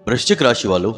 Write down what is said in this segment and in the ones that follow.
वृश्चिक राशि वालों,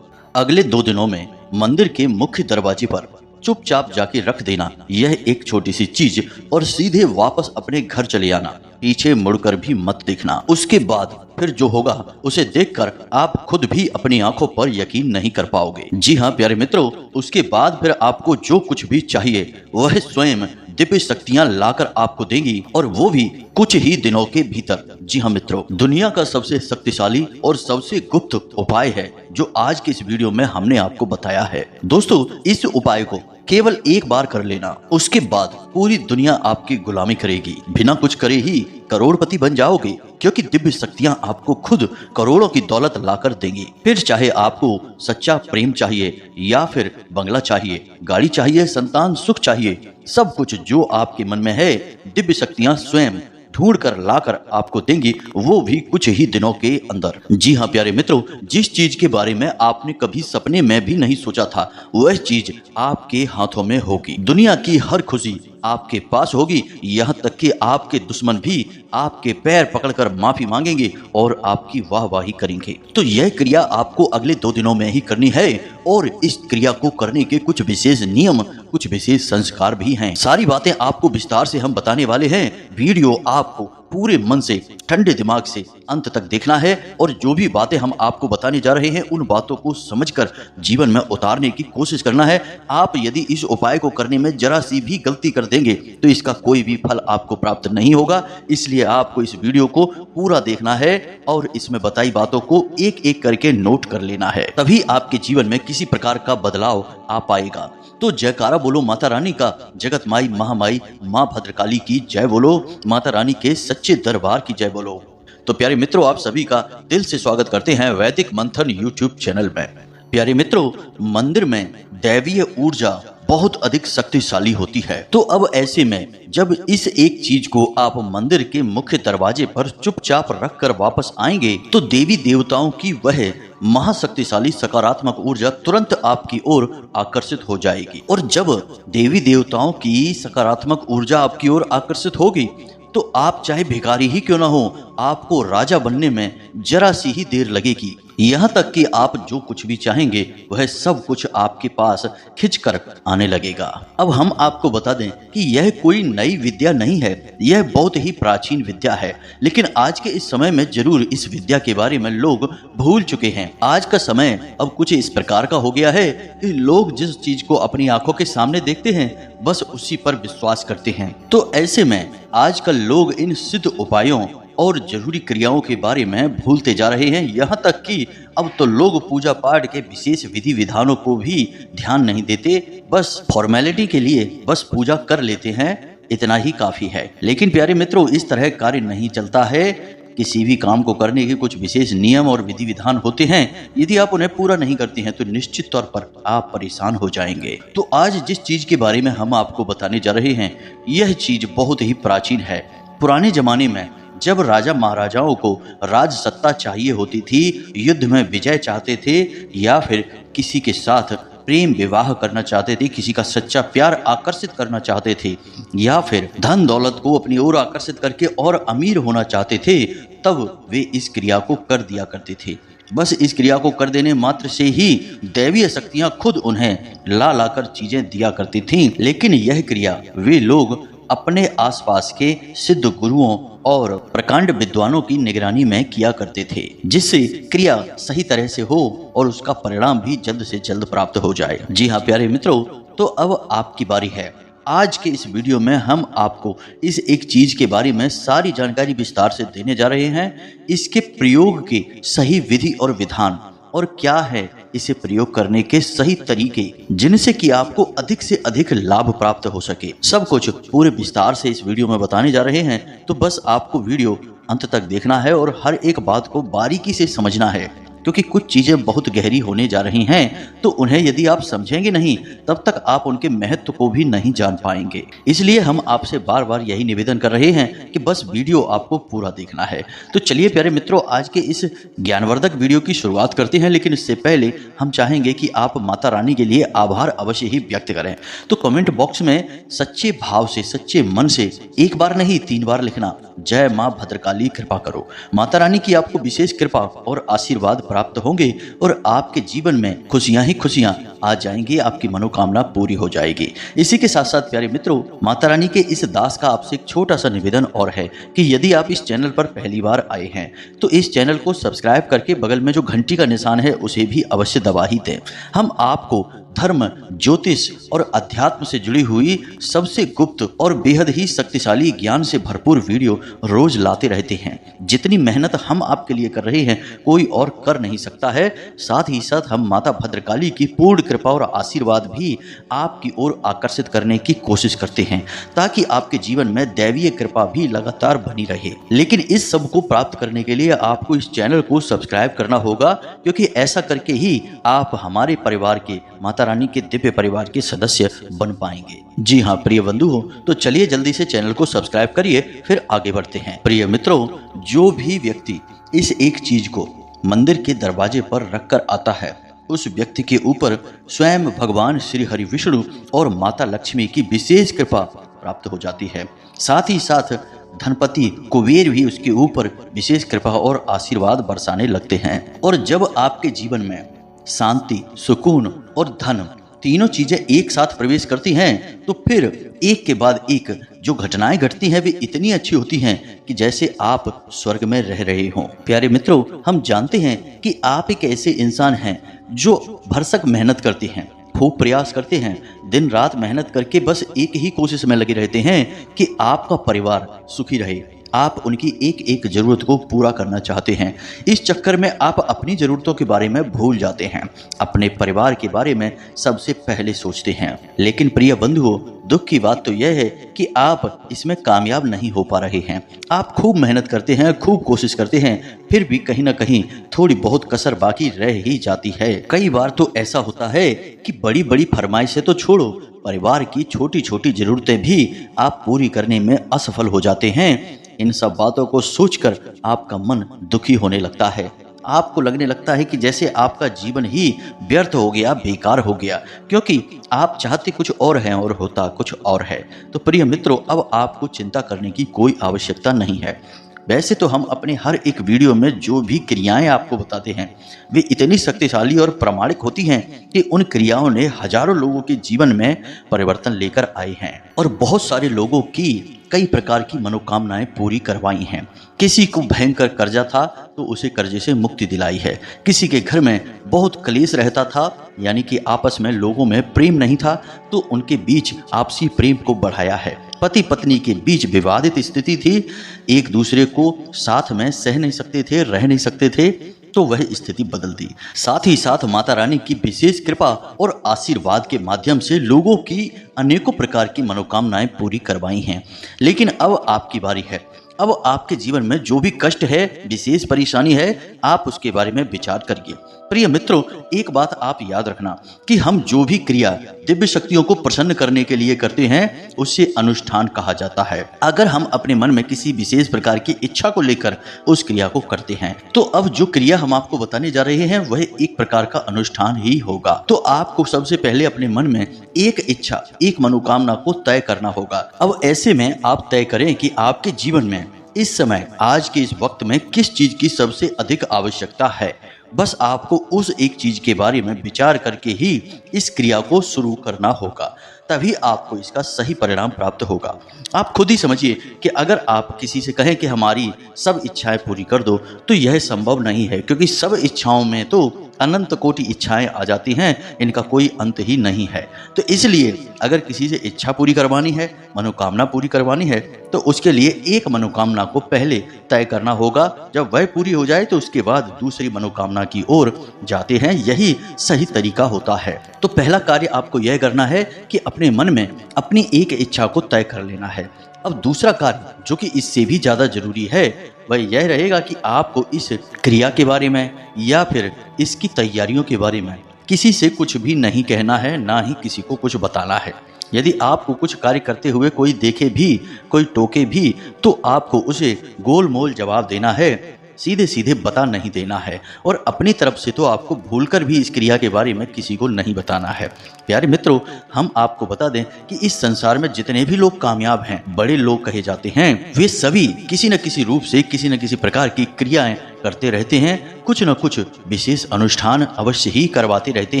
अगले 2 दिनों में मंदिर के मुख्य दरवाजे पर चुपचाप जाके रख देना यह एक छोटी सी चीज और सीधे वापस अपने घर चले आना। पीछे मुड़कर भी मत देखना। उसके बाद फिर जो होगा उसे देखकर आप खुद भी अपनी आंखों पर यकीन नहीं कर पाओगे। जी हाँ प्यारे मित्रों, उसके बाद फिर आपको जो कुछ भी चाहिए वह स्वयं दिव्य शक्तियां लाकर आपको देंगी, और वो भी कुछ ही दिनों के भीतर। जी हाँ मित्रों, दुनिया का सबसे शक्तिशाली और सबसे गुप्त उपाय है जो आज के इस वीडियो में हमने आपको बताया है। दोस्तों, इस उपाय को केवल एक बार कर लेना, उसके बाद पूरी दुनिया आपकी गुलामी करेगी। बिना कुछ करे ही करोड़पति बन जाओगे, क्योंकि दिव्य शक्तियां आपको खुद करोड़ों की दौलत लाकर देंगी। फिर चाहे आपको सच्चा प्रेम चाहिए या फिर बंगला चाहिए, गाड़ी चाहिए, संतान सुख चाहिए, सब कुछ जो आपके मन में है दिव्य शक्तियां स्वयं ढूंढ कर लाकर आपको देंगी, वो भी कुछ ही दिनों के अंदर। जी हाँ प्यारे मित्रों, जिस चीज के बारे में आपने कभी सपने में भी नहीं सोचा था वह चीज आपके हाथों में होगी। दुनिया की हर खुशी आपके पास होगी, यहाँ तक कि आपके दुश्मन भी आपके पैर पकड़कर माफी मांगेंगे और आपकी वाहवाही करेंगे। तो यह क्रिया आपको अगले 2 दिनों में ही करनी है, और इस क्रिया को करने के कुछ विशेष नियम, कुछ विशेष संस्कार भी हैं। सारी बातें आपको विस्तार से हम बताने वाले हैं। वीडियो आपको पूरे मन से, ठंडे दिमाग से अंत तक देखना है, और जो भी बातें हम आपको बताने जा रहे हैं उन बातों को समझकर जीवन में उतारने की कोशिश करना है। आप यदि इस उपाय को करने में जरा सी भी गलती कर देंगे तो इसका कोई भी फल आपको प्राप्त नहीं होगा। इसलिए आपको इस वीडियो को पूरा देखना है और इसमें बताई बातों को एक एक करके नोट कर लेना है, तभी आपके जीवन में किसी प्रकार का बदलाव आ पाएगा। तो जयकारा बोलो माता रानी का, जगत माई महामाई माँ भद्रकाली की जय बोलो, माता रानी के सच्चे दरबार की जय बोलो। तो प्यारे मित्रों, आप सभी का दिल से स्वागत करते हैं वैदिक मंथन यूट्यूब चैनल में। प्यारे मित्रों, मंदिर में दैवीय ऊर्जा बहुत अधिक शक्तिशाली होती है। तो अब ऐसे में जब इस एक चीज को आप मंदिर के मुख्य दरवाजे पर चुपचाप रखकर वापस आएंगे तो देवी देवताओं की वह महाशक्तिशाली सकारात्मक ऊर्जा तुरंत आपकी ओर आकर्षित हो जाएगी। और जब देवी देवताओं की सकारात्मक ऊर्जा आपकी ओर आकर्षित होगी तो आप चाहे भिखारी ही क्यों ना हो, आपको राजा बनने में जरा सी ही देर लगेगी। यहाँ तक कि आप जो कुछ भी चाहेंगे वह सब कुछ आपके पास खिंचकर आने लगेगा। अब हम आपको बता दें कि यह कोई नई विद्या नहीं है, यह बहुत ही प्राचीन विद्या है, लेकिन आज के इस समय में जरूर इस विद्या के बारे में लोग भूल चुके हैं। आज का समय अब कुछ इस प्रकार का हो गया है कि लोग जिस चीज को अपनी आंखों के सामने देखते हैं बस उसी पर विश्वास करते हैं। तो ऐसे में आजकल लोग इन सिद्ध उपायों और जरूरी क्रियाओं के बारे में भूलते जा रहे हैं। यहाँ तक कि अब तो लोग पूजा पाठ के विशेष विधि विधानों को भी ध्यान नहीं देते, बस फॉर्मेलिटी के लिए बस पूजा कर लेते हैं, इतना ही काफी है। लेकिन प्यारे मित्रों, इस तरह कार्य नहीं चलता है। किसी भी काम को करने के कुछ विशेष नियम और विधि विधान होते हैं, यदि आप उन्हें पूरा नहीं करते हैं तो निश्चित तौर पर आप परेशान हो जाएंगे। तो आज जिस चीज के बारे में हम आपको बताने जा रहे हैं यह चीज बहुत ही प्राचीन है। पुराने जमाने में जब राजा महाराजाओं को राज सत्ता चाहिए होती थी, युद्ध में विजय चाहते थे, या फिर किसी के साथ प्रेम विवाह करना चाहते थे, किसी का सच्चा प्यार आकर्षित करना चाहते थे, या फिर धन दौलत को अपनी ओर आकर्षित करके और अमीर होना चाहते थे, तब वे इस क्रिया को कर दिया करते थे। बस इस क्रिया को कर देने मात्र से ही दैवीय शक्तियां खुद उन्हें ला लाकर चीजें दिया करती थीं। लेकिन यह क्रिया वे लोग अपने आसपास के सिद्ध गुरुओं और प्रकांड विद्वानों की निगरानी में किया करते थे, जिससे क्रिया सही तरह से हो और उसका परिणाम भी जल्द से जल्द प्राप्त हो जाए। जी हाँ प्यारे मित्रों, तो अब आपकी बारी है। आज के इस वीडियो में हम आपको इस एक चीज के बारे में सारी जानकारी विस्तार से देने जा रहे हैं। इसके प्रयोग के सही विधि और विधान, और क्या है इसे प्रयोग करने के सही तरीके, जिनसे कि आपको अधिक से अधिक लाभ प्राप्त हो सके। सब कुछ पूरे विस्तार से इस वीडियो में बताने जा रहे हैं। तो बस आपको वीडियो अंत तक देखना है और हर एक बात को बारीकी से समझना है, क्योंकि कुछ चीजें बहुत गहरी होने जा रही हैं। तो उन्हें यदि आप समझेंगे नहीं तब तक आप उनके महत्व को भी नहीं जान पाएंगे। इसलिए हम आपसे बार बार यही निवेदन कर रहे हैं कि बस वीडियो आपको पूरा देखना है। तो चलिए प्यारे मित्रों, आज के इस ज्ञानवर्धक वीडियो की शुरुआत करते हैं। लेकिन इससे पहले हम चाहेंगे कि आप माता रानी के लिए आभार अवश्य ही व्यक्त करें। तो कमेंट बॉक्स में सच्चे भाव से, सच्चे मन से एक बार नहीं 3 बार लिखना, जय माँ भद्रकाली कृपा करो। माता रानी की आपको विशेष कृपा और आशीर्वाद प्राप्त होंगे और आपके जीवन में खुशियां ही खुशियां आ जाएंगी, आपकी मनोकामना पूरी हो जाएगी। इसी के साथ साथ प्यारे मित्रों, माता रानी के इस दास का आपसे एक छोटा सा निवेदन और है कि यदि आप इस चैनल पर पहली बार आए हैं तो इस चैनल को सब्सक्राइब करके बगल में जो घंटी का निशान है उसे भी अवश्य दबा ही दें। हम आपको धर्म, ज्योतिष और अध्यात्म से जुड़ी हुई सबसे गुप्त और बेहद ही शक्तिशाली ज्ञान से भरपूर वीडियो रोज लाते रहते हैं। जितनी मेहनत हम आपके लिए कर रहे हैं कोई और कर नहीं सकता है। साथ ही साथ हम माता भद्रकाली की पूर्ण कृपा और आशीर्वाद भी आपकी ओर आकर्षित करने की कोशिश करते हैं ताकि आपके जीवन में दैवीय कृपा भी लगातार बनी रहे। लेकिन इस सब को प्राप्त करने के लिए आपको इस चैनल को सब्सक्राइब करना होगा, क्योंकि ऐसा करके ही आप हमारे परिवार के, माता रानी के दिव्य परिवार के सदस्य बन पाएंगे। जी हाँ प्रिय बंधु हो, तो चलिए जल्दी से चैनल को सब्सक्राइब करिए, फिर आगे बढ़ते हैं। प्रिय मित्रों, जो भी व्यक्ति इस एक चीज को मंदिर के दरवाजे पर रखकर आता है उस व्यक्ति के ऊपर स्वयं भगवान श्री हरि विष्णु और माता लक्ष्मी की विशेष कृपा प्राप्त हो जाती है। साथ ही साथ धनपति कुबेर भी उसके ऊपर विशेष कृपा और आशीर्वाद बरसाने लगते हैं। और जब आपके जीवन में शांति, सुकून और धन तीनों चीजें एक साथ प्रवेश करती हैं तो फिर एक के बाद एक जो घटनाएं घटती हैं वे इतनी अच्छी होती हैं कि जैसे आप स्वर्ग में रह रहे हों। प्यारे मित्रों, हम जानते हैं कि आप एक ऐसे इंसान हैं जो भरसक मेहनत करते हैं, खूब प्रयास करते हैं, दिन रात मेहनत करके बस एक ही कोशिश में लगे रहते हैं कि आपका परिवार सुखी रहे। आप उनकी एक एक जरूरत को पूरा करना चाहते हैं। इस चक्कर में आप अपनी जरूरतों के बारे में भूल जाते हैं, अपने परिवार के बारे में सबसे पहले सोचते हैं। लेकिन प्रिय बंधुओं, दुख की बात तो यह है कि आप इसमें कामयाब नहीं हो पा रहे हैं। आप खूब मेहनत करते हैं, खूब कोशिश करते हैं, फिर भी कहीं ना कहीं थोड़ी बहुत कसर बाकी रह ही जाती है। कई बार तो ऐसा होता है कि बड़ी बड़ी फरमाइशें तो छोड़ो, परिवार की छोटी छोटी जरूरतें भी आप पूरी करने में असफल हो जाते हैं। इन सब बातों को सोचकर आपका मन दुखी होने लगता है। आपको लगने लगता है कि जैसे आपका जीवन ही व्यर्थ हो गया, बेकार हो गया, क्योंकि आप चाहते कुछ और हैं और होता कुछ और है। तो प्रिय मित्रों, अब आपको चिंता करने की कोई आवश्यकता नहीं है। वैसे तो हम अपने हर एक वीडियो में जो भी क्रियाएं आपको बताते हैं वे इतनी शक्तिशाली और प्रामाणिक होती हैं कि उन क्रियाओं ने हजारों लोगों के जीवन में परिवर्तन लेकर आए हैं और बहुत सारे लोगों की कई प्रकार की मनोकामनाएं पूरी करवाई हैं। किसी को भयंकर कर्जा था तो उसे कर्जे से मुक्ति दिलाई है। किसी के घर में बहुत कलेश रहता था, यानी कि आपस में लोगों में प्रेम नहीं था, तो उनके बीच आपसी प्रेम को बढ़ाया है। पति पत्नी के बीच विवादित स्थिति थी, एक दूसरे को साथ में सह नहीं सकते थे, रह नहीं सकते थे, तो वह स्थिति बदल दी। साथ ही साथ माता रानी की विशेष कृपा और आशीर्वाद के माध्यम से लोगों की अनेकों प्रकार की मनोकामनाएं पूरी करवाई हैं। लेकिन अब आपकी बारी है। अब आपके जीवन में जो भी कष्ट है, विशेष परेशानी है, आप उसके बारे में विचार करिए। प्रिय मित्रों, एक बात आप याद रखना कि हम जो भी क्रिया दिव्य शक्तियों को प्रसन्न करने के लिए करते हैं उसे अनुष्ठान कहा जाता है। अगर हम अपने मन में किसी विशेष प्रकार की इच्छा को लेकर उस क्रिया को करते हैं तो अब जो क्रिया हम आपको बताने जा रहे हैं वह एक प्रकार का अनुष्ठान ही होगा। तो आपको सबसे पहले अपने मन में एक इच्छा, एक मनोकामना को तय करना होगा। अब ऐसे में आप तय करें कि आपके जीवन में इस समय, आज के इस वक्त में किस चीज की सबसे अधिक आवश्यकता है। बस आपको उस एक चीज के बारे में विचार करके ही इस क्रिया को शुरू करना होगा, तभी आपको इसका सही परिणाम प्राप्त होगा। आप खुद ही समझिए कि अगर आप किसी से कहें कि हमारी सब इच्छाएं पूरी कर दो तो यह संभव नहीं है, क्योंकि सब इच्छाओं में तो अनंत कोटि इच्छाएं आ जाती हैं, इनका कोई अंत ही नहीं है। तो इसलिए अगर किसी से इच्छा पूरी करवानी है, मनोकामना पूरी करवानी है, तो उसके लिए एक मनोकामना को पहले तय करना होगा। जब वह पूरी हो जाए तो उसके बाद दूसरी मनोकामना की ओर जाते हैं। यही सही तरीका होता है। तो पहला कार्य आपको यह करना है कि अपने मन में अपनी एक इच्छा को तय कर लेना है। अब दूसरा कार्य जो कि इससे भी ज्यादा जरूरी है वह यह रहेगा कि आपको इस क्रिया के बारे में या फिर इसकी तैयारियों के बारे में किसी से कुछ भी नहीं कहना है, ना ही किसी को कुछ बताना है। यदि आपको कुछ कार्य करते हुए कोई देखे भी, कोई टोके भी, तो आपको उसे गोल मोल जवाब देना है, सीधे सीधे बता नहीं देना है। और अपनी तरफ से तो आपको भूलकर भी इस क्रिया के बारे में किसी को नहीं बताना है। प्यारे मित्रों, हम आपको बता दें कि इस संसार में जितने भी लोग कामयाब हैं, बड़े लोग कहे जाते हैं, वे सभी किसी न किसी रूप से किसी न किसी प्रकार की क्रियाएं करते रहते हैं, कुछ न कुछ विशेष अनुष्ठान अवश्य ही करवाते रहते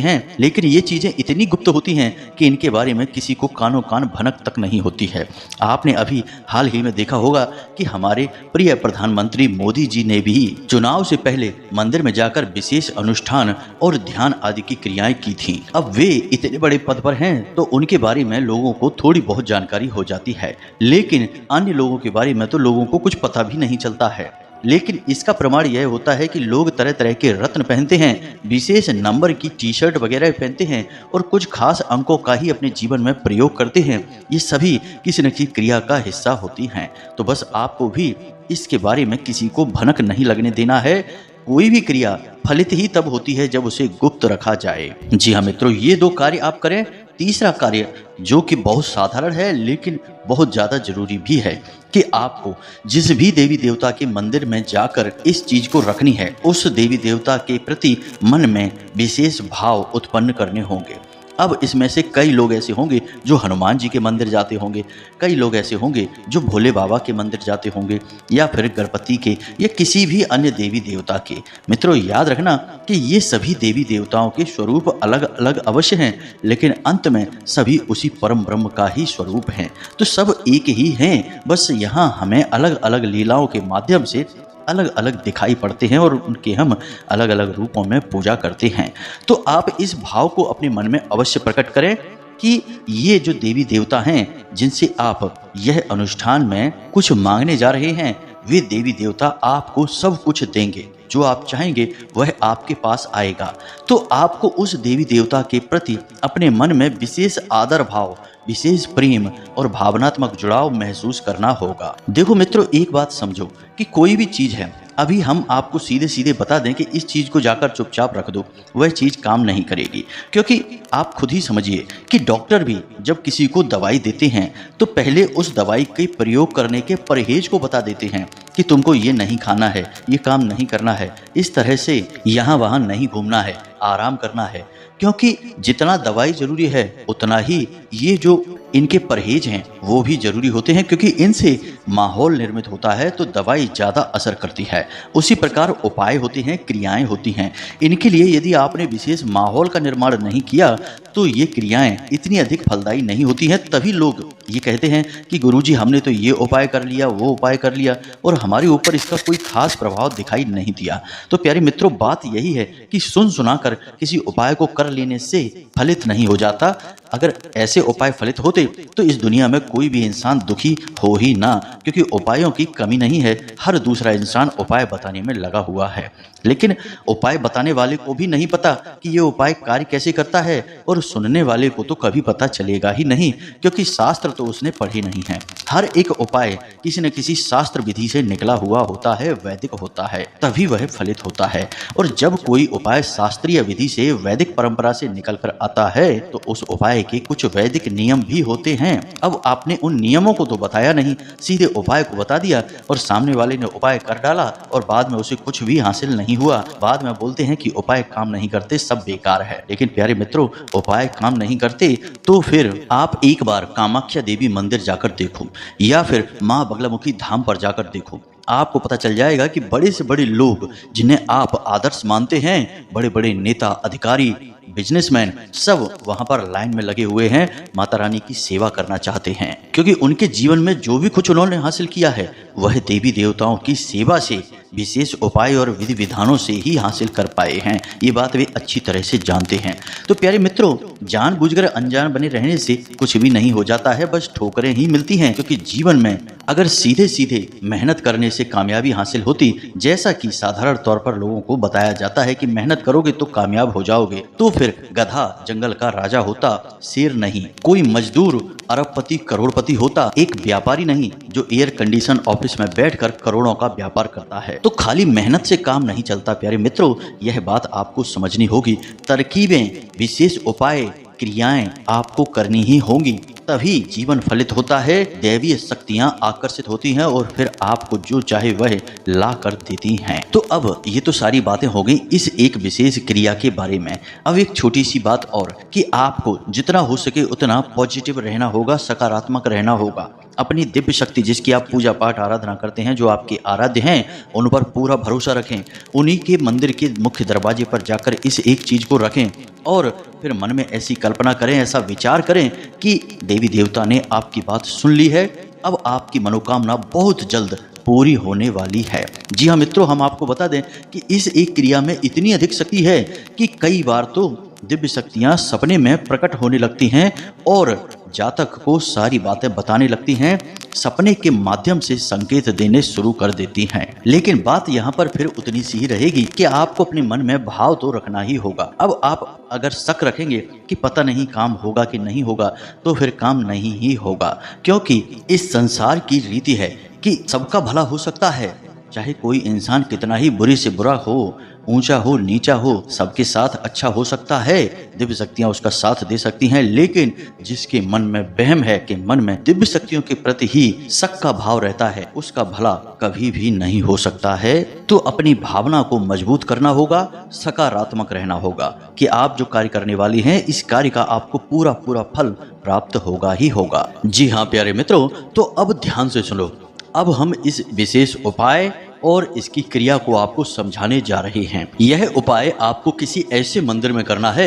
हैं, लेकिन ये चीजें इतनी गुप्त होती हैं कि इनके बारे में किसी को कानो कान भनक तक नहीं होती है। आपने अभी हाल ही में देखा होगा कि हमारे प्रिय प्रधानमंत्री मोदी जी ने भी चुनाव से पहले मंदिर में जाकर विशेष अनुष्ठान और ध्यान आदि की क्रियाएं की थी। अब वे इतने बड़े पद पर हैं तो उनके बारे में लोगों को थोड़ी बहुत जानकारी हो जाती है, लेकिन अन्य लोगों के बारे में तो लोगों को कुछ पता भी नहीं चलता है। लेकिन इसका प्रमाण यह होता है कि लोग तरह तरह के रत्न पहनते हैं, विशेष नंबर की टी शर्ट वगैरह पहनते हैं और कुछ खास अंकों का ही अपने जीवन में प्रयोग करते हैं। ये सभी किसी न किसी क्रिया का हिस्सा होती हैं। तो बस आपको भी इसके बारे में किसी को भनक नहीं लगने देना है। कोई भी क्रिया फलित ही तब होती है जब उसे गुप्त रखा जाए। जी हाँ मित्रों, ये 2 कार्य आप करें। तीसरा कार्य जो कि बहुत साधारण है लेकिन बहुत ज्यादा जरूरी भी है कि आपको जिस भी देवी देवता के मंदिर में जाकर इस चीज को रखनी है, उस देवी देवता के प्रति मन में विशेष भाव उत्पन्न करने होंगे। अब इसमें से कई लोग ऐसे होंगे जो हनुमान जी के मंदिर जाते होंगे, कई लोग ऐसे होंगे जो भोले बाबा के मंदिर जाते होंगे, या फिर गणपति के या किसी भी अन्य देवी देवता के। मित्रों याद रखना कि ये सभी देवी देवताओं के स्वरूप अलग अलग अवश्य हैं, लेकिन अंत में सभी उसी परम ब्रह्म का ही स्वरूप हैं। तो सब एक ही हैं, बस यहाँ हमें अलग अलग लीलाओं के माध्यम से अलग अलग दिखाई पड़ते हैं और उनके हम अलग अलग रूपों में पूजा करते हैं। तो आप इस भाव को अपने मन में अवश्य प्रकट करें कि ये जो देवी देवता हैं जिनसे आप यह अनुष्ठान में कुछ मांगने जा रहे हैं, वे देवी देवता आपको सब कुछ देंगे। जो आप चाहेंगे वह आपके पास आएगा। तो आपको उस देवी देवता के प्रति अपने मन में विशेष आदर भाव, विशेष प्रेम और भावनात्मक जुड़ाव महसूस करना होगा। देखो मित्रों, एक बात समझो कि कोई भी चीज है, अभी हम आपको सीधे सीधे बता दें कि इस चीज को जाकर चुपचाप रख दो, वह चीज काम नहीं करेगी। क्योंकि आप खुद ही समझिए कि डॉक्टर भी जब किसी को दवाई देते हैं तो पहले उस दवाई के प्रयोग करने के परहेज को बता देते हैं कि तुमको ये नहीं खाना है, ये काम नहीं करना है, इस तरह से यहाँ वहाँ नहीं घूमना है, आराम करना है। क्योंकि जितना दवाई जरूरी है उतना ही ये जो इनके परहेज हैं वो भी जरूरी होते हैं, क्योंकि इनसे माहौल निर्मित होता है तो दवाई ज़्यादा असर करती है। उसी प्रकार उपाय होते हैं, क्रियाएं होती हैं। इनके लिए यदि आपने विशेष माहौल का निर्माण नहीं किया तो ये क्रियाएं इतनी अधिक फलदायी नहीं होती हैं। तभी लोग ये कहते हैं कि गुरुजी हमने तो ये उपाय कर लिया, वो उपाय कर लिया और हमारे ऊपर इसका कोई खास प्रभाव दिखाई नहीं दिया। तो प्यारे मित्रों, बात यही है कि सुन सुनाकर किसी उपाय को कर लेने से फलित नहीं हो जाता। अगर ऐसे उपाय फलित होते तो इस दुनिया में कोई भी इंसान दुखी हो ही ना, क्योंकि उपायों की कमी नहीं है। हर दूसरा इंसान उपाय बताने में लगा हुआ है, लेकिन उपाय बताने वाले को भी नहीं पता कि ये उपाय कार्य कैसे करता है, और सुनने वाले को तो कभी पता चलेगा ही नहीं, क्योंकि शास्त्र तो उसने पढ़े नहीं है। हर एक उपाय किसी न किसी शास्त्र विधि से निकला हुआ होता है, वैदिक होता है, तभी वह फलित होता है। और जब कोई उपाय शास्त्रीय विधि से, वैदिक परंपरा से निकल कर आता है तो उस उपाय के कुछ वैदिक नियम भी होते हैं। अब आपने उन नियमों को तो बताया नहीं, सीधे उपाय को बता दिया और सामने वाले ने उपाय कर डाला और बाद में उसे कुछ भी हासिल नहीं हुआ। बाद में बोलते हैं कि उपाय काम नहीं करते, सब बेकार है। लेकिन प्यारे मित्रों, उपाय काम नहीं करते तो फिर आप एक बार कामाख्या देवी मंदिर जाकर देखो या फिर माँ बगलामुखी धाम पर जाकर देखो। आपको पता चल जाएगा कि बड़े से बड़े लोग जिन्हें आप आदर्श मानते हैं, बड़े बड़े नेता, अधिकारी, बिजनेसमैन, सब वहां पर लाइन में लगे हुए हैं, माता रानी की सेवा करना चाहते हैं, क्योंकि उनके जीवन में जो भी कुछ उन्होंने हासिल किया है वह देवी देवताओं की सेवा से, विशेष उपाय और विधि विधानों से ही हासिल कर पाए हैं। ये बात वे अच्छी तरह से जानते हैं। तो प्यारे मित्रों, जानबूझकर अनजान बने रहने से कुछ भी नहीं हो जाता है, बस ठोकरें ही मिलती हैं। क्योंकि जीवन में अगर सीधे सीधे मेहनत करने से कामयाबी हासिल होती, जैसा कि साधारण तौर पर लोगों को बताया जाता है कि मेहनत करोगे तो कामयाब हो जाओगे, तो फिर गधा जंगल का राजा होता, शेर नहीं। कोई मजदूर अरबपति करोड़पति होता, एक व्यापारी नहीं जो एयर कंडीशन ऑफिस में बैठकर करोड़ों का व्यापार करता है। तो खाली मेहनत से काम नहीं चलता प्यारे मित्रों, यह बात आपको समझनी होगी। तरकीबें, विशेष उपाय, क्रियाएं आपको करनी ही होंगी, तभी जीवन फलित होता है, दैवीय शक्तियां आकर्षित होती हैं और फिर आपको जो चाहे वह ला कर देती हैं। तो अब ये तो सारी बातें हो गई इस एक विशेष क्रिया के बारे में। अब एक छोटी सी बात और कि आपको जितना हो सके उतना पॉजिटिव रहना होगा, सकारात्मक रहना होगा। अपनी दिव्य शक्ति जिसकी आप पूजा पाठ आराधना करते हैं, जो आपके आराध्य हैं, उन पर पूरा भरोसा रखें। उन्हीं के मंदिर के मुख्य दरवाजे पर जाकर इस एक चीज़ को रखें और फिर मन में ऐसी कल्पना करें, ऐसा विचार करें कि देवी देवता ने आपकी बात सुन ली है, अब आपकी मनोकामना बहुत जल्द पूरी होने वाली है। जी हाँ मित्रों, हम आपको बता दें कि इस एक क्रिया में इतनी अधिक शक्ति है कि कई बार तो दिव्य शक्तियाँ सपने में प्रकट होने लगती हैं और जातक को सारी बातें बताने लगती हैं, सपने के माध्यम से संकेत देने शुरू कर देती हैं। लेकिन बात यहाँ पर फिर उतनी सी ही रहेगी कि आपको अपने मन में भाव तो रखना ही होगा। अब आप अगर शक रखेंगे कि पता नहीं काम होगा कि नहीं होगा, तो फिर काम नहीं ही होगा, क्योंकि इस संसार की रीति है कि सबका भला हो सकता है। चाहे कोई इंसान कितना ही बुरी से बुरा हो, ऊंचा हो नीचा हो, सबके साथ अच्छा हो सकता है, दिव्य शक्तियां उसका साथ दे सकती हैं। लेकिन जिसके मन में वहम है कि मन में दिव्य शक्तियों के प्रति ही शक का भाव रहता है, उसका भला कभी भी नहीं हो सकता है। तो अपनी भावना को मजबूत करना होगा, सकारात्मक रहना होगा कि आप जो कार्य करने वाली हैं, इस कार्य का आपको पूरा पूरा फल प्राप्त होगा ही होगा। जी हाँ प्यारे मित्रों, तो अब ध्यान से सुनो। अब हम इस विशेष उपाय और इसकी क्रिया को आपको समझाने जा रहे हैं। यह उपाय आपको किसी ऐसे मंदिर में करना है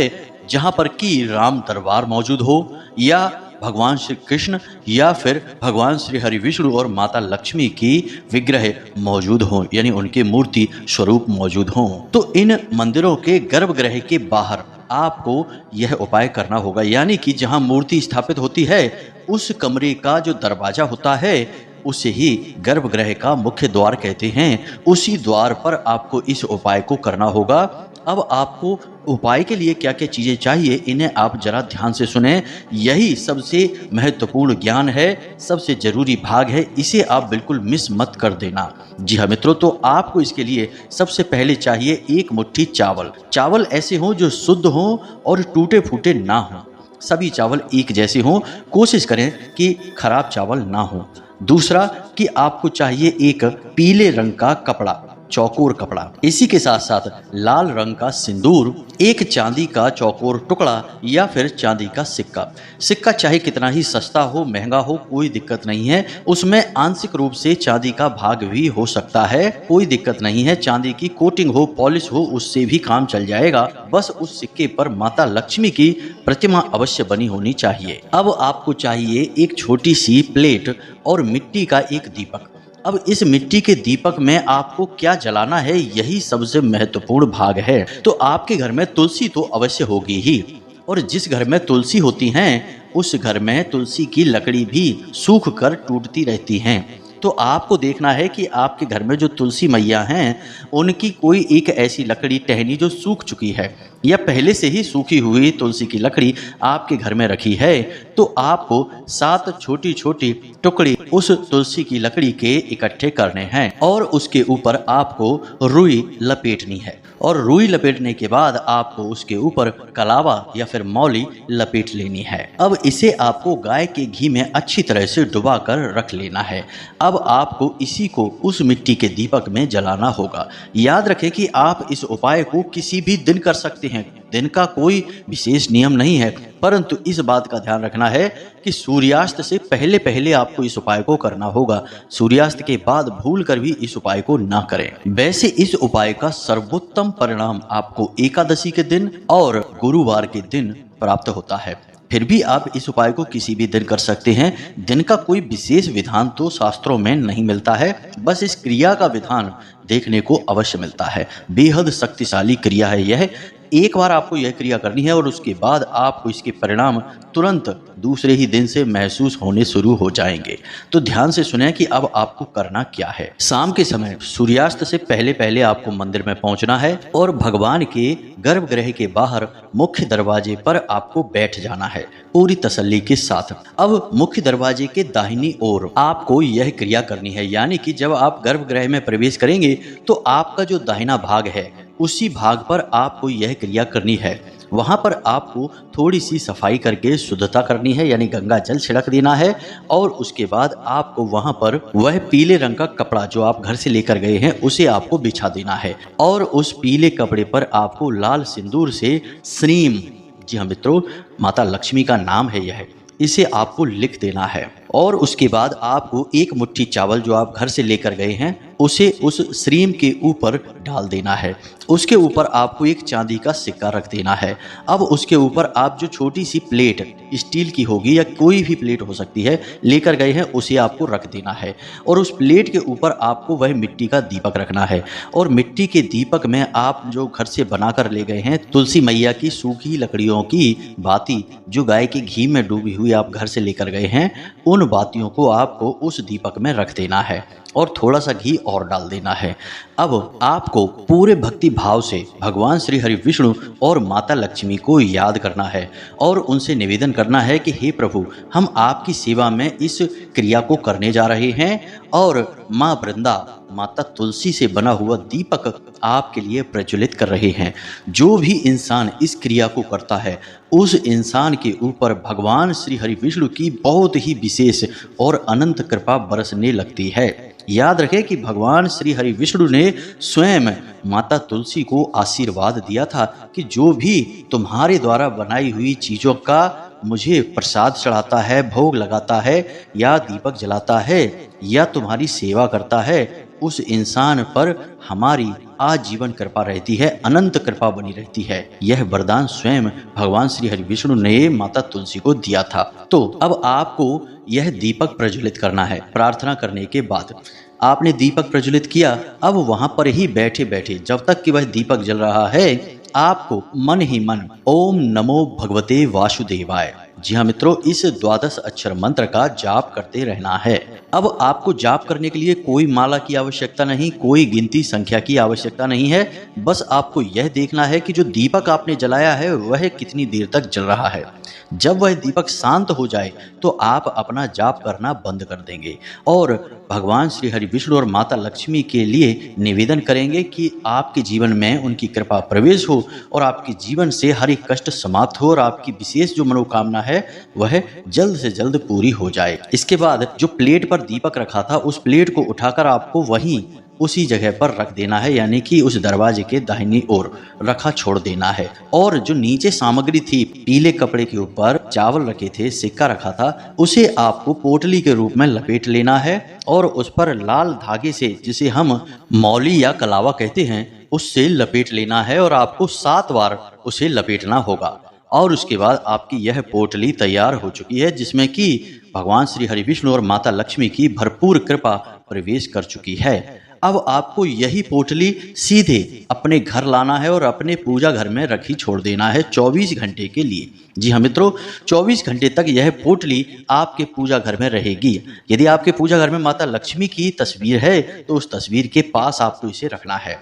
जहां पर कि राम दरबार मौजूद हो, या भगवान श्री कृष्ण, या फिर भगवान श्री हरि विष्णु और माता लक्ष्मी की विग्रह मौजूद हो, यानी उनके मूर्ति स्वरूप मौजूद हो। तो इन मंदिरों के गर्भगृह के बाहर आपको यह उपाय करना होगा, यानी कि जहां मूर्ति स्थापित होती है उस कमरे का जो दरवाजा होता है उसे ही गर्भगृह का मुख्य द्वार कहते हैं। उसी द्वार पर आपको इस उपाय को करना होगा। अब आपको उपाय के लिए क्या क्या चीज़ें चाहिए, इन्हें आप जरा ध्यान से सुने। यही सबसे महत्वपूर्ण ज्ञान है, सबसे जरूरी भाग है, इसे आप बिल्कुल मिस मत कर देना। जी हाँ मित्रों, तो आपको इसके लिए सबसे पहले चाहिए एक मुट्ठी चावल। चावल ऐसे हों जो शुद्ध हों और टूटे फूटे ना हों। सभी चावल एक जैसे हों, कोशिश करें कि खराब चावल ना हो। दूसरा कि आपको चाहिए एक पीले रंग का कपड़ा, चौकोर कपड़ा। इसी के साथ साथ लाल रंग का सिंदूर, एक चांदी का चौकोर टुकड़ा या फिर चांदी का सिक्का। सिक्का चाहे कितना ही सस्ता हो, महंगा हो, कोई दिक्कत नहीं है, उसमें आंशिक रूप से चांदी का भाग भी हो सकता है, कोई दिक्कत नहीं है। चांदी की कोटिंग हो, पॉलिश हो, उससे भी काम चल जाएगा। बस उस सिक्के पर माता लक्ष्मी की प्रतिमा अवश्य बनी होनी चाहिए। अब आपको चाहिए एक छोटी सी प्लेट और मिट्टी का एक दीपक। अब इस मिट्टी के दीपक में आपको क्या जलाना है, यही सबसे महत्वपूर्ण भाग है। तो आपके घर में तुलसी तो अवश्य होगी ही, और जिस घर में तुलसी होती हैं उस घर में तुलसी की लकड़ी भी सूख कर टूटती रहती हैं। तो आपको देखना है कि आपके घर में जो तुलसी मैया हैं उनकी कोई एक ऐसी लकड़ी टहनी जो सूख चुकी है, या पहले से ही सूखी हुई तुलसी की लकड़ी आपके घर में रखी है, तो आपको 7 छोटी छोटी टुकड़ी उस तुलसी की लकड़ी के इकट्ठे करने हैं और उसके ऊपर आपको रुई लपेटनी है। और रुई लपेटने के बाद आपको उसके ऊपर कलावा या फिर मौली लपेट लेनी है। अब इसे आपको गाय के घी में अच्छी तरह से डुबा कर रख लेना है। अब आपको इसी को उस मिट्टी के दीपक में जलाना होगा। याद रखें कि आप इस उपाय को किसी भी दिन कर सकते हैं, दिन का कोई विशेष नियम नहीं है, परंतु इस बात का ध्यान रखना है कि सूर्यास्त से पहले पहले आपको इस उपाय को करना होगा। सूर्यास्त के बाद भूल कर भी इस उपाय को ना करें। वैसे इस उपाय का सर्वोत्तम परिणाम आपको एकादशी के दिन और गुरुवार के दिन प्राप्त होता है। फिर भी आप इस उपाय को किसी भी दिन कर सकते हैं। दिन का कोई विशेष विधान तो शास्त्रों में नहीं मिलता है, बस इस क्रिया का विधान देखने को अवश्य मिलता है। बेहद शक्तिशाली क्रिया है यह। एक बार आपको यह क्रिया करनी है और उसके बाद आपको इसके परिणाम तुरंत दूसरे ही दिन से महसूस होने शुरू हो जाएंगे। तो ध्यान से सुने कि अब आपको करना क्या है। शाम के समय सूर्यास्त से पहले पहले आपको मंदिर में पहुंचना है और भगवान के गर्भगृह के बाहर मुख्य दरवाजे पर आपको बैठ जाना है पूरी तसल्ली के साथ। अब मुख्य दरवाजे के दाहिनी ओर आपको यह क्रिया करनी है, यानी कि जब आप गर्भगृह में प्रवेश करेंगे तो आपका जो दाहिना भाग है उसी भाग पर आपको यह क्रिया करनी है। वहां पर आपको थोड़ी सी सफाई करके शुद्धता करनी है, यानी गंगा जल छिड़क देना है, और उसके बाद आपको वहां पर वह पीले रंग का कपड़ा जो आप घर से लेकर गए हैं उसे आपको बिछा देना है, और उस पीले कपड़े पर आपको लाल सिंदूर से श्रीम, जी हाँ मित्रों, माता लक्ष्मी का नाम है यह, इसे आपको लिख देना है। और उसके बाद आपको एक मुट्ठी चावल जो आप घर से लेकर गए हैं उसे उस श्रीम के ऊपर डाल देना है। उसके ऊपर आपको एक चांदी का सिक्का रख देना है। अब उसके ऊपर आप जो छोटी सी प्लेट स्टील की होगी या कोई भी प्लेट हो सकती है लेकर गए हैं उसे आपको रख देना है और उस प्लेट के ऊपर आपको वह मिट्टी का दीपक रखना है और मिट्टी के दीपक में आप जो घर से बनाकर ले गए हैं तुलसी मैया की सूखी लकड़ियों की बाती जो गाय के घी में डूबी हुई आप घर से लेकर गए हैं उन बातियों को आपको उस दीपक में रख देना है और थोड़ा सा घी और डाल देना है। अब आपको पूरे भक्ति भाव से भगवान श्री हरि विष्णु और माता लक्ष्मी को याद करना है और उनसे निवेदन करना है कि हे प्रभु, हम आपकी सेवा में इस क्रिया को करने जा रहे हैं और माँ वृंदा माता तुलसी से बना हुआ दीपक आपके लिए प्रज्वलित कर रहे हैं। जो भी इंसान इस क्रिया को करता है उस इंसान के ऊपर भगवान श्री हरि विष्णु की बहुत ही विशेष और अनंत कृपा बरसने लगती है। याद रखें कि भगवान श्री हरि विष्णु ने स्वयं माता तुलसी को आशीर्वाद दिया था कि जो भी तुम्हारे द्वारा बनाई हुई चीज़ों का मुझे प्रसाद चढ़ाता है, भोग लगाता है या दीपक जलाता है या तुम्हारी सेवा करता है, उस इंसान पर हमारी आजीवन कृपा रहती है, अनंत कृपा बनी रहती है। यह वरदान स्वयं भगवान श्री हरि विष्णु ने माता तुलसी को दिया था। तो अब आपको यह दीपक प्रज्वलित करना है। प्रार्थना करने के बाद आपने दीपक प्रज्वलित किया। अब वहां पर ही बैठे बैठे जब तक कि वह दीपक जल रहा है आपको मन ही मन ओम नमो भगवते वासुदेवाय, जी हाँ मित्रों, इस 12 अक्षर मंत्र का जाप करते रहना है। अब आपको जाप करने के लिए कोई माला की आवश्यकता नहीं, कोई गिनती संख्या की आवश्यकता नहीं है। बस आपको यह देखना है कि जो दीपक आपने जलाया है वह कितनी देर तक जल रहा है। जब वह दीपक शांत हो जाए तो आप अपना जाप करना बंद कर देंगे और भगवान श्री हरि विष्णु और माता लक्ष्मी के लिए निवेदन करेंगे कि आपके जीवन में उनकी कृपा प्रवेश हो और आपके जीवन से हर एक कष्ट समाप्त हो और आपकी विशेष जो मनोकामना है वह जल्द से जल्द पूरी हो जाए। इसके बाद जो प्लेट पर दीपक रखा था उस प्लेट को उठाकर आपको वहीं उसी जगह पर रख देना है, यानी कि उस दरवाजे के दाहिनी ओर रखा छोड़ देना है। और जो नीचे सामग्री थी, पीले कपड़े के ऊपर चावल रखे थे, सिक्का रखा था, उसे आपको पोटली के रूप में लपेट लेना है और उस पर लाल धागे से, जिसे हम मौली या कलावा कहते हैं, उससे लपेट लेना है और आपको 7 बार उसे लपेटना होगा। और उसके बाद आपकी यह पोटली तैयार हो चुकी है जिसमें कि भगवान श्री हरि विष्णु और माता लक्ष्मी की भरपूर कृपा प्रवेश कर चुकी है। अब आपको यही पोटली सीधे अपने घर लाना है और अपने पूजा घर में रखी छोड़ देना है 24 घंटे के लिए। जी हाँ मित्रों, 24 घंटे तक यह पोटली आपके पूजा घर में रहेगी। यदि आपके पूजा घर में माता लक्ष्मी की तस्वीर है तो उस तस्वीर के पास आपको इसे रखना है।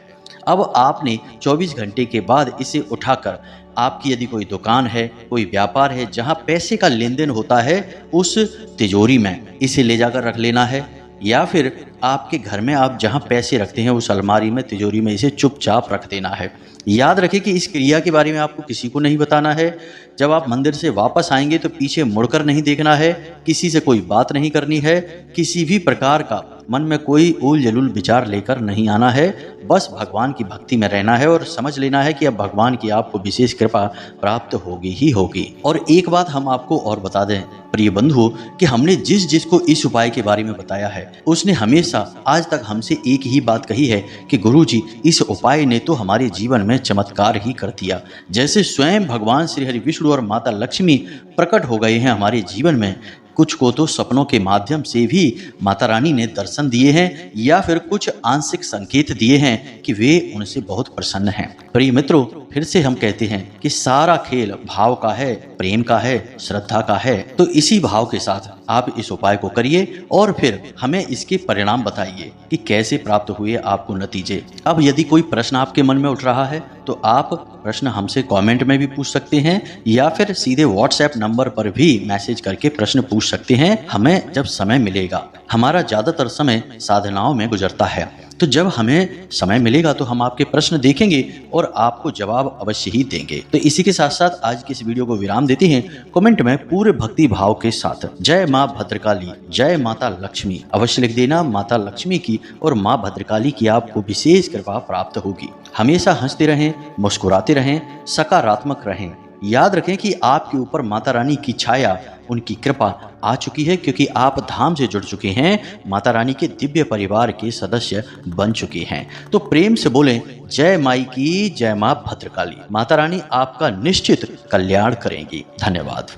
अब आपने 24 घंटे के बाद इसे उठाकर आपकी यदि कोई दुकान है, कोई व्यापार है जहां पैसे का लेन देन होता है, उस तिजोरी में इसे ले जाकर रख लेना है। या फिर आपके घर में आप जहां पैसे रखते हैं उस अलमारी में, तिजोरी में इसे चुपचाप रख देना है। याद रखें कि इस क्रिया के बारे में आपको किसी को नहीं बताना है। जब आप मंदिर से वापस आएंगे तो पीछे मुड़कर नहीं देखना है, किसी से कोई बात नहीं करनी है, किसी भी प्रकार का मन में कोई उल जलूल विचार लेकर नहीं आना है। बस भगवान की भक्ति में रहना है और समझ लेना है कि अब भगवान की आपको विशेष कृपा प्राप्त होगी ही होगी। और एक बात हम आपको और बता दें प्रिय बंधुओं कि हमने जिस को इस उपाय के बारे में बताया है उसने हमेशा आज तक हमसे एक ही बात कही है कि गुरुजी, इस उपाय ने तो हमारे जीवन में चमत्कार ही कर दिया। जैसे स्वयं भगवान श्री हरि विष्णु और माता लक्ष्मी प्रकट हो गए हैं हमारे जीवन में, कुछ को तो सपनों के माध्यम से भी माता रानी ने दर्शन दिए हैं या फिर कुछ आंशिक संकेत दिए हैं कि वे उनसे बहुत प्रसन्न हैं। प्रिय मित्रों, फिर से हम कहते हैं कि सारा खेल भाव का है, प्रेम का है, श्रद्धा का है। तो इसी भाव के साथ आप इस उपाय को करिए और फिर हमें इसके परिणाम बताइए कि कैसे प्राप्त हुए आपको नतीजे। अब यदि कोई प्रश्न आपके मन में उठ रहा है तो आप प्रश्न हमसे कमेंट में भी पूछ सकते हैं या फिर सीधे व्हाट्सएप नंबर पर भी मैसेज करके प्रश्न पूछ सकते हैं। हमें जब समय मिलेगा, हमारा ज्यादातर समय साधनाओं में गुजरता है, तो जब हमें समय मिलेगा तो हम आपके प्रश्न देखेंगे और आपको जवाब अवश्य ही देंगे। तो इसी के साथ साथ आज की इस वीडियो को विराम देते हैं। कमेंट में पूरे भक्ति भाव के साथ जय माँ भद्रकाली, जय माता लक्ष्मी अवश्य लिख देना। माता लक्ष्मी की और माँ भद्रकाली की आपको विशेष कृपा प्राप्त होगी। हमेशा हंसते रहें, मुस्कुराते रहें, सकारात्मक रहें। याद रखें कि आपके ऊपर माता रानी की छाया, उनकी कृपा आ चुकी है, क्योंकि आप धाम से जुड़ चुके हैं, माता रानी के दिव्य परिवार के सदस्य बन चुके हैं। तो प्रेम से बोलें, जय माई की, जय मां भद्रकाली। माता रानी आपका निश्चित कल्याण करेंगी। धन्यवाद।